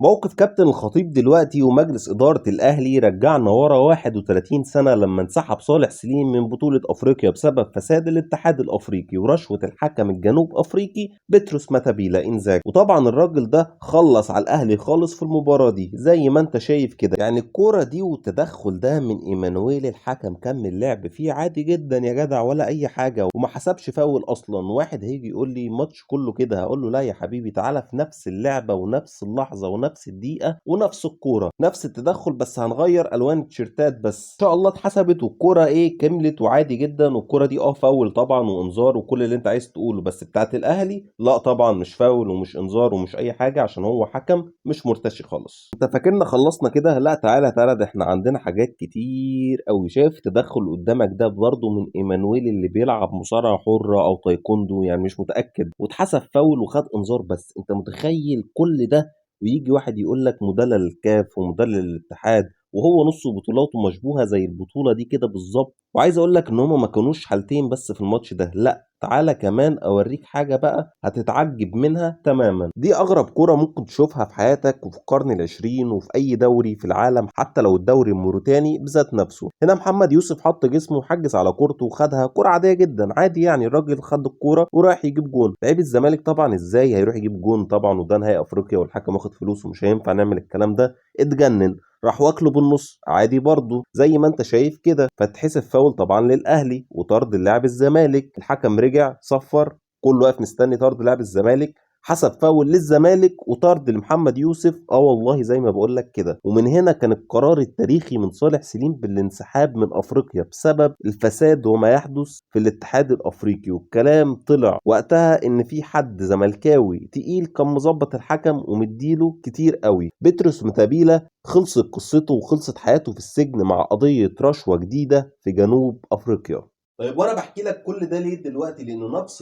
موقف كابتن الخطيب دلوقتي ومجلس إدارة الأهلي رجعنا ورا 31 سنة لما انسحب صالح سليم من بطولة أفريقيا بسبب فساد الاتحاد الأفريقي ورشوة الحكم الجنوب أفريقي بطرس ماتابيلا إنزاجي. وطبعا الراجل ده خلص على الأهلي خالص في المباراة دي زي ما انت شايف كده. يعني الكورة دي والتدخل ده من إيمانويل الحكم كمل لعب فيه عادي جدا يا جدع ولا أي حاجة وما حسبش فاول أصلا. واحد هيجي يقول لي ماتش كله كده، هقول له لا يا حبيبي، تعالى في نفس اللعبة ونفس اللحظة ونفس الدقيقة ونفس الكورة نفس التدخل، بس هنغير الوان التيشيرتات بس. ان شاء الله اتحسبت والكورة كملت وعادي جدا. والكورة دي فاول طبعا وانذار وكل اللي انت عايز تقوله، بس بتاعت الاهلي لا طبعا مش فاول ومش انذار ومش اي حاجة عشان هو حكم مش مرتشي خالص. انت فاكرنا خلصنا كده؟ لا تعالى تعالى، ده احنا عندنا حاجات كتير قوي. شايف تدخل قدامك ده برضه من ايمانويل اللي بيلعب مصارعة حرة او تايكوندو، يعني مش متأكد، واتحسب فاول وخد انذار. بس انت متخيل كل ده ويجي واحد يقول لك مدلل الكاف ومدلل الاتحاد وهو نص بطولاته مشبوهه زي البطوله دي كده بالظبط. وعايز اقول لك ان هما ما كانوش حالتين بس في الماتش ده، لا تعالى كمان اوريك حاجه بقى هتتعجب منها تماما. دي اغرب كرة ممكن تشوفها في حياتك وفي القرن العشرين وفي اي دوري في العالم، حتى لو الدوري الموريتاني بذات نفسه. هنا محمد يوسف حط جسمه وحجز على كورته وخدها كرة عاديه جدا عادي، يعني الراجل خد الكوره ورايح يجيب جون. لعيب الزمالك طبعا ازاي هيروح يجيب جون طبعا، وده نهائي افريقيا والحكم واخد فلوس ومش هينفع نعمل الكلام ده، اتجنن راح واكله بالنص عادي برضه زي ما انت شايف كده. فتحسب فاول طبعا للاهلي وطرد اللاعب الزمالك. الحكم رجع صفر، كله واقف مستني طرد لاعب الزمالك، حسب فاول للزمالك وطرد لمحمد يوسف. والله زي ما بقول لك كده. ومن هنا كان القرار التاريخي من صالح سليم بالانسحاب من افريقيا بسبب الفساد وما يحدث في الاتحاد الافريقي. والكلام طلع وقتها ان في حد زملكاوي تقيل كان مظبط الحكم ومديله كتير قوي. بطرس متابيلا خلصت قصته وخلصت حياته في السجن مع قضية رشوة جديدة في جنوب افريقيا. طيب وانا بحكي لك كل ده ليه دلوقتي؟ لانه نفس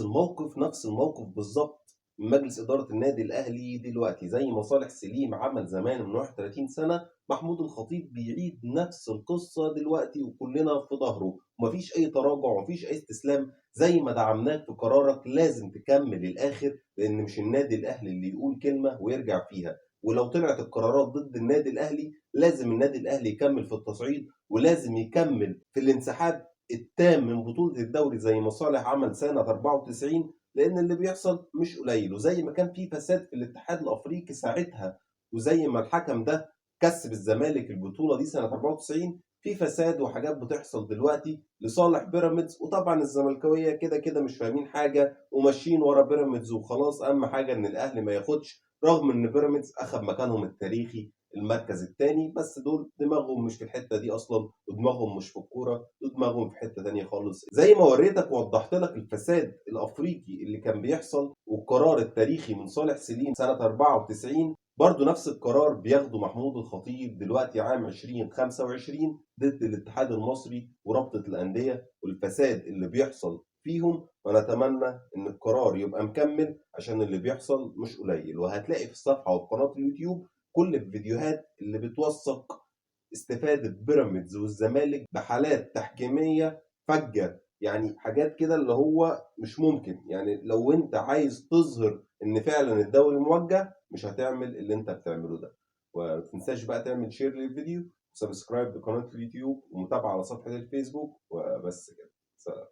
الموقف بالظبط من مجلس اداره النادي الاهلي دلوقتي. زي ما صالح سليم عمل زمان من 31 سنه، محمود الخطيب بيعيد نفس القصه دلوقتي وكلنا في ظهره. ومفيش اي تراجع ومفيش اي استسلام. زي ما دعمناك في قرارك لازم تكمل للاخر، لان مش النادي الاهلي اللي يقول كلمه ويرجع فيها. ولو طلعت القرارات ضد النادي الاهلي لازم النادي الاهلي يكمل في التصعيد ولازم يكمل في الانسحاب التام من بطولة الدوري زي ما صالح عمل سنة 94. لأن اللي بيحصل مش قليل، وزي ما كان في فساد في الاتحاد الأفريقي ساعتها، وزي ما الحكم ده كسب الزمالك البطولة دي سنة 94، في فساد وحاجات بتحصل دلوقتي لصالح بيراميدز. وطبعا الزملكاوية كده كده مش فاهمين حاجة وماشيين ورا بيراميدز وخلاص. أهم حاجة إن الأهلي ما ياخدش، رغم إن بيراميدز أخذ مكانهم التاريخي المركز الثاني. بس دول دماغهم مش في الحته دي اصلا، ودماغهم مش في الكوره، دماغهم في حته تانية خالص. زي ما وريتك ووضحت لك الفساد الافريقي اللي كان بيحصل والقرار التاريخي من صالح سليم سنه 94، برضه نفس القرار بياخده محمود الخطيب دلوقتي عام 2025 ضد الاتحاد المصري ورابطه الانديه والفساد اللي بيحصل فيهم. ونتمنى ان القرار يبقى مكمل عشان اللي بيحصل مش قليل. وهتلاقي في الصفحه وفي قناه اليوتيوب كل الفيديوهات اللي بتوثق استفادة بيراميدز والزمالك بحالات تحكيمية فجة. يعني حاجات كده اللي هو مش ممكن. يعني لو انت عايز تظهر ان فعلا الدوري موجه مش هتعمل اللي انت بتعمله ده. ومتنساش بقى تعمل شير للفيديو وسبسكرايب لقناة اليوتيوب ومتابعة على صفحة الفيسبوك. وبس كده، سلام.